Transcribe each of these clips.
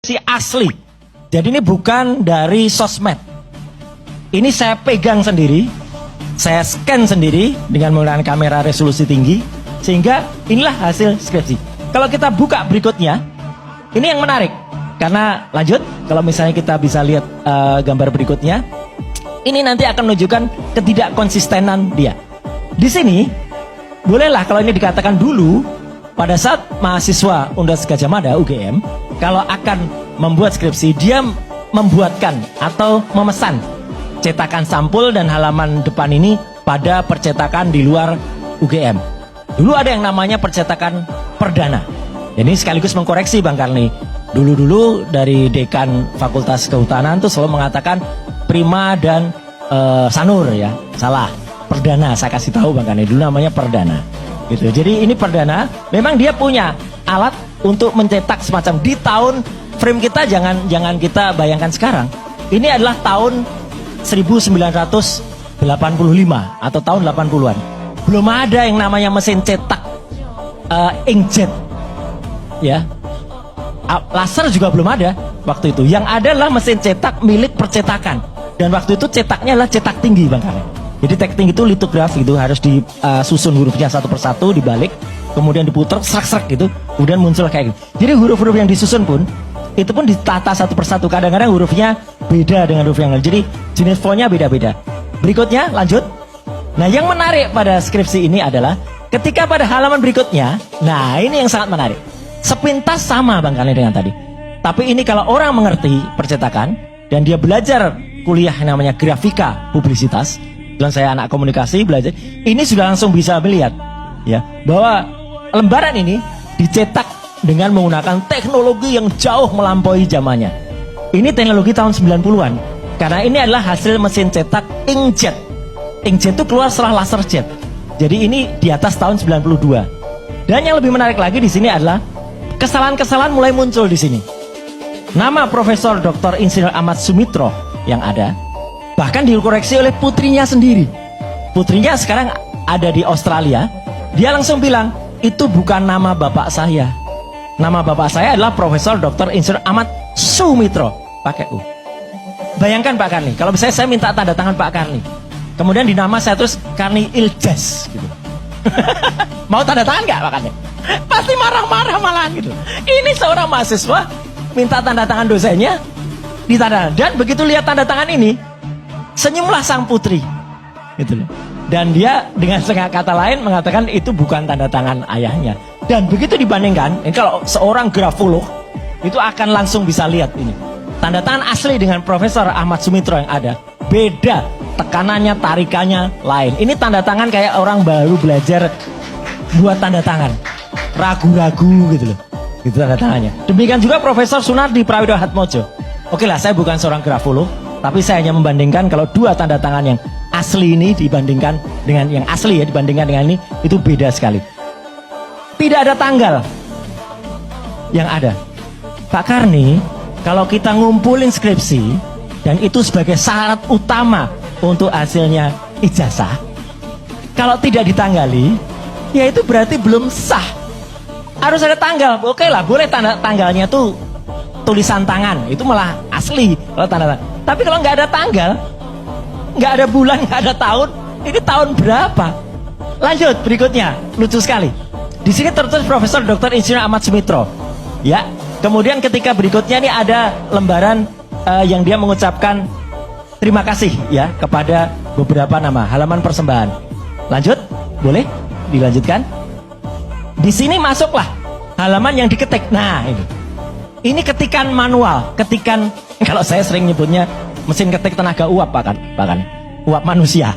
si asli. Jadi ini bukan dari sosmed. Ini saya pegang sendiri, saya scan sendiri dengan menggunakan kamera resolusi tinggi, sehingga inilah hasil skripsi. Kalau kita buka berikutnya, ini yang menarik. Karena lanjut, kalau misalnya kita bisa lihat gambar berikutnya, ini nanti akan menunjukkan ketidakkonsistenan dia. Di sini, bolehlah kalau ini dikatakan dulu, pada saat mahasiswa Universitas Gadjah Mada UGM, kalau akan membuat skripsi, dia membuatkan atau memesan cetakan sampul dan halaman depan ini pada percetakan di luar UGM. Dulu ada yang namanya percetakan perdana. Ini sekaligus mengkoreksi Bang Karni. Dulu dari dekan Fakultas Kehutanan tuh selalu mengatakan prima dan sanur ya. Salah. Perdana, saya kasih tahu Bang Karni. Dulu namanya perdana. Gitu. Jadi ini perdana, memang dia punya alat untuk mencetak semacam di tahun frame kita, jangan kita bayangkan sekarang. Ini adalah tahun 1985 atau tahun 80-an. Belum ada yang namanya mesin cetak inkjet. Ya. Laser juga belum ada waktu itu. Yang ada adalah mesin cetak milik percetakan. Dan waktu itu cetaknya adalah cetak tinggi Bang Karni. Jadi cetak tinggi itu litografi itu harus disusun hurufnya satu persatu dibalik, kemudian diputar serak-serak gitu, kemudian muncul kayak gitu. Jadi huruf-huruf yang disusun pun itu pun ditata satu persatu. Kadang-kadang hurufnya beda dengan huruf yang lain. Jadi jenis fontnya beda-beda. Berikutnya lanjut. Nah, yang menarik pada skripsi ini adalah ketika pada halaman berikutnya, nah ini yang sangat menarik. Sepintas sama Bang Karni dengan tadi. Tapi ini kalau orang mengerti percetakan dan dia belajar kuliah yang namanya grafika publisitas, dan saya anak komunikasi belajar, ini sudah langsung bisa melihat ya bahwa lembaran ini dicetak dengan menggunakan teknologi yang jauh melampaui zamannya. Ini teknologi tahun 90-an. Karena ini adalah hasil mesin cetak inkjet. Inkjet itu keluar setelah laser jet. Jadi ini di atas tahun 92. Dan yang lebih menarik lagi di sini adalah kesalahan-kesalahan mulai muncul di sini. Nama Profesor Dr. Insinyur Ahmad Sumitro yang ada bahkan dikoreksi oleh putrinya sendiri. Putrinya sekarang ada di Australia. Dia langsung bilang, itu bukan nama bapak saya. Nama bapak saya adalah Profesor Dr. Insinyur Ahmad Sumitro, pakai U. Bayangkan Pak Karni, kalau misalnya saya minta tanda tangan Pak Karni, kemudian di nama saya terus Karni Iljaz gitu. Mau tanda tangan nggak Pak Karni? Pasti marah-marah malahan gitu. Ini seorang mahasiswa minta tanda tangan dosennya, ditanda. Dan begitu lihat tanda tangan ini, senyumlah sang putri gitu loh. Dan dia dengan setengah kata lain mengatakan itu bukan tanda tangan ayahnya. Dan begitu dibandingkan, ini kalau seorang grafolog itu akan langsung bisa lihat ini tanda tangan asli dengan Profesor Ahmad Sumitro yang ada, beda tekanannya, tarikannya lain. Ini tanda tangan kayak orang baru belajar buat tanda tangan, ragu-ragu gitu loh, gitu tanda tangannya. Demikian juga Profesor Sunardi Prawidohatmojo. Oke lah, saya bukan seorang grafolog, tapi saya hanya membandingkan kalau dua tanda tangan yang asli ini dibandingkan dengan yang asli ya, dibandingkan dengan ini, itu beda sekali. Tidak ada tanggal yang ada. Pak Karni, kalau kita ngumpulin skripsi dan itu sebagai syarat utama untuk hasilnya ijazah, kalau tidak ditanggali, ya itu berarti belum sah. Harus ada tanggal. Oke lah, boleh tanggalnya tuh tulisan tangan, itu malah asli kalau tanda tangan. Tapi kalau nggak ada tanggal, nggak ada bulan, nggak ada tahun, ini tahun berapa? Lanjut berikutnya, lucu sekali. Di sini tertulis Profesor Dr. Insinyur Ahmad Sumitro. Ya, kemudian ketika berikutnya ini ada lembaran yang dia mengucapkan terima kasih ya kepada beberapa nama, halaman persembahan. Lanjut, boleh dilanjutkan? Di sini masuklah halaman yang diketik. Nah, ini ketikan manual, ketikan kalau saya sering nyebutnya mesin ketik tenaga uap bahkan uap manusia.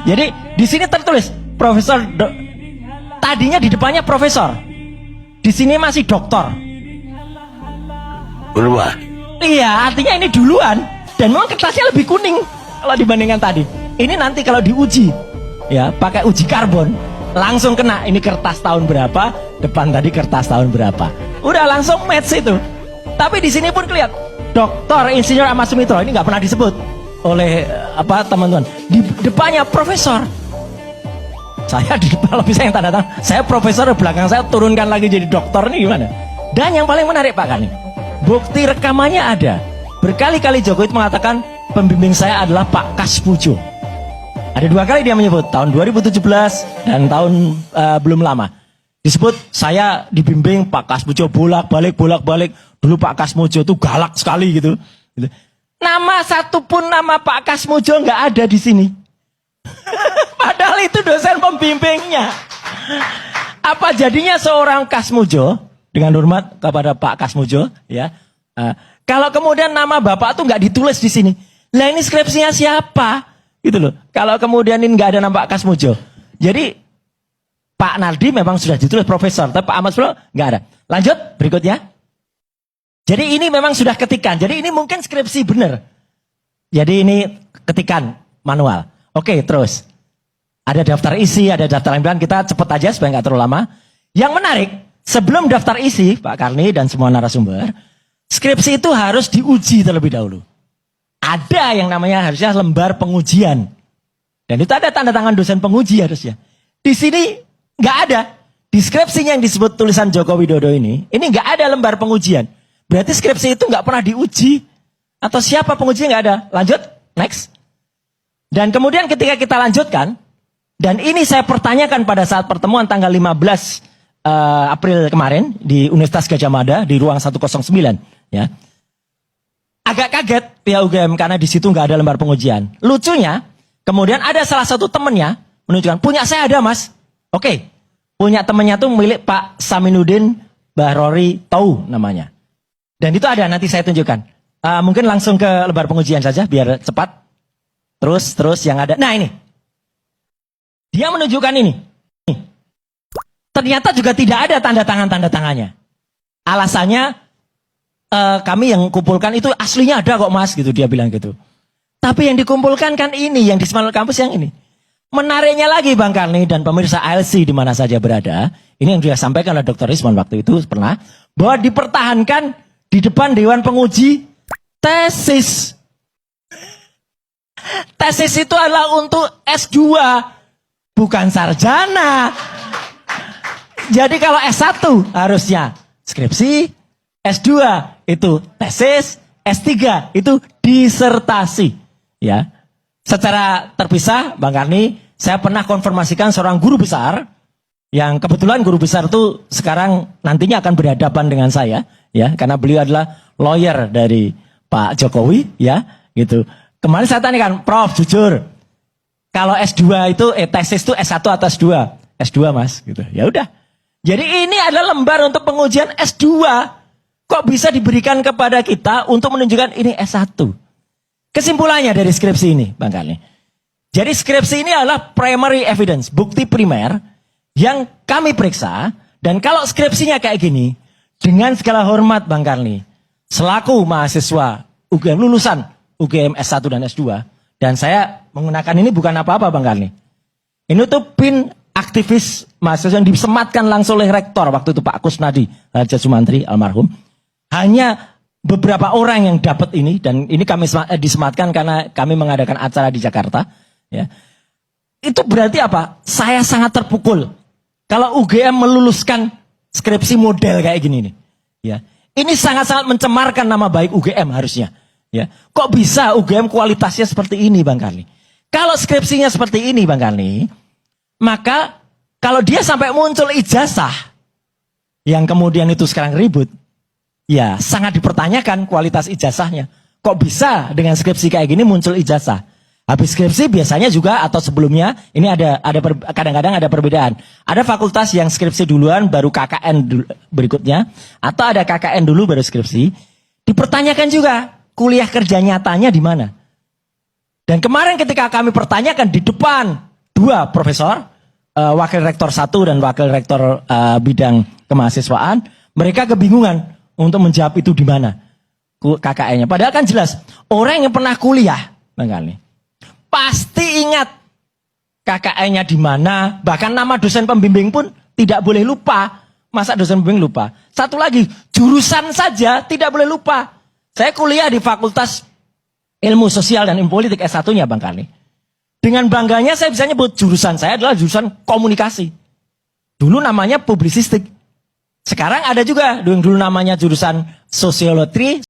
Jadi di sini tertulis Profesor tadinya di depannya Profesor, di sini masih Doktor. Duluan. Iya, artinya ini duluan dan memang kertasnya lebih kuning kalau dibandingkan tadi. Ini nanti kalau diuji, ya pakai uji karbon, langsung kena ini kertas tahun berapa, depan tadi kertas tahun berapa. Udah langsung match itu. Tapi di sini pun kelihatan Dr. Insinyur Ahmad Sumitro ini nggak pernah disebut oleh teman-teman. Di depannya Profesor. Saya di depan bisa yang tanda tangan. Saya Profesor, belakang saya turunkan lagi jadi Doktor, ini gimana? Dan yang paling menarik Pak Karni, Bukti rekamannya ada. Berkali-kali Jokowi mengatakan pembimbing saya adalah Pak Kaspujo. Ada 2 kali dia menyebut, tahun 2017 dan tahun belum lama. Disebut saya dibimbing Pak Kaspujo bolak-balik. Dulu Pak Kaspujo itu galak sekali gitu. Nama satu pun nama Pak Kaspujo nggak ada di sini. Padahal itu dosen pembimbingnya. Apa jadinya seorang Kasmujo, dengan hormat kepada Pak Kasmujo, ya. Kalau kemudian nama bapak tuh nggak ditulis di sini, lah ini skripsinya siapa? Gitu loh. Kalau kemudian ini nggak ada nama Pak Kasmujo, jadi Pak Nardi memang sudah ditulis profesor, tapi Pak Ahmad Suro nggak ada. Lanjut berikutnya. Jadi ini memang sudah ketikan. Jadi ini mungkin skripsi benar. Jadi ini ketikan manual. Oke, terus. Ada daftar isi, ada daftar lembaran, kita cepat aja supaya nggak terlalu lama. Yang menarik, sebelum daftar isi, Pak Karni dan semua narasumber, skripsi itu harus diuji terlebih dahulu. Ada yang namanya harusnya lembar pengujian. Dan itu ada tanda tangan dosen penguji harusnya. Di sini nggak ada. Di skripsinya yang disebut tulisan Joko Widodo ini nggak ada lembar pengujian. Berarti skripsi itu nggak pernah diuji. Atau siapa pengujinya nggak ada. Lanjut, next. Dan kemudian ketika kita lanjutkan, dan ini saya pertanyakan pada saat pertemuan tanggal 15 April kemarin di Universitas Gadjah Mada di ruang 109, ya. Agak kaget pihak UGM karena di situ nggak ada lembar pengujian. Lucunya, kemudian ada salah satu temennya menunjukkan, punya saya ada mas. Oke, punya temennya tuh milik Pak Saminuddin Bahrori Tau namanya. Dan itu ada, nanti saya tunjukkan. Mungkin langsung ke lembar pengujian saja biar cepat. Terus yang ada. Nah ini. Dia menunjukkan ini. Ternyata juga tidak ada tanda tangannya. Alasannya kami yang kumpulkan itu aslinya ada kok mas, gitu dia bilang gitu. Tapi yang dikumpulkan kan ini, yang di Semangat Kampus yang ini. Menariknya lagi Bang Karni dan pemirsa ALC di mana saja berada, ini yang dia sampaikan oleh Dr. Risman waktu itu pernah, bahwa dipertahankan di depan Dewan Penguji tesis. Tesis itu adalah untuk S2. Bukan sarjana. Jadi kalau S1 harusnya skripsi, S2 itu tesis, S3 itu disertasi. Ya. Secara terpisah, Bang Karni, saya pernah konfirmasikan seorang guru besar, yang kebetulan guru besar itu sekarang nantinya akan berhadapan dengan saya, ya, karena beliau adalah lawyer dari Pak Jokowi, ya, gitu. Kemarin saya tanyakan, Prof, jujur, kalau S2 itu, tesis itu S1 atau S2? S2 mas, gitu. Ya udah. Jadi ini adalah lembar untuk pengujian S2. Kok bisa diberikan kepada kita untuk menunjukkan ini S1? Kesimpulannya dari skripsi ini, Bang Karni. Jadi skripsi ini adalah primary evidence, bukti primer yang kami periksa. Dan kalau skripsinya kayak gini, dengan segala hormat Bang Karni, selaku mahasiswa UGM, lulusan UGM S1 dan S2, dan saya menggunakan ini bukan apa-apa Bang Karni. Ini tuh pin aktivis mahasiswa yang disematkan langsung oleh rektor waktu itu Pak Kusnadi Harja Sumantri almarhum. Hanya beberapa orang yang dapat ini, dan ini kami disematkan karena kami mengadakan acara di Jakarta. Ya. Itu berarti apa? Saya sangat terpukul kalau UGM meluluskan skripsi model kayak gini nih. Ya. Ini sangat-sangat mencemarkan nama baik UGM harusnya. Ya. Kok bisa UGM kualitasnya seperti ini Bang Karni? Kalau skripsinya seperti ini Bang Karni, maka kalau dia sampai muncul ijazah yang kemudian itu sekarang ribut, ya sangat dipertanyakan kualitas ijazahnya. Kok bisa dengan skripsi kayak gini muncul ijazah? Habis skripsi biasanya juga atau sebelumnya ini kadang-kadang ada perbedaan. Ada fakultas yang skripsi duluan baru KKN berikutnya, atau ada KKN dulu baru skripsi. Dipertanyakan juga kuliah kerja nyatanya di mana. Dan kemarin ketika kami pertanyakan di depan 2 profesor, wakil rektor 1 dan wakil rektor bidang kemahasiswaan, mereka kebingungan untuk menjawab itu di mana KKN-nya. Padahal kan jelas orang yang pernah kuliah, Bang Karni, pasti ingat KKN-nya di mana, bahkan nama dosen pembimbing pun tidak boleh lupa. Masa dosen pembimbing lupa? Satu lagi, jurusan saja tidak boleh lupa. Saya kuliah di Fakultas Ilmu Sosial dan Ilmu Politik S1-nya Bang Karni. Dengan bangganya saya bisa nyebut jurusan saya adalah jurusan komunikasi. Dulu namanya publisistik. Sekarang ada juga yang dulu namanya jurusan sosiologi,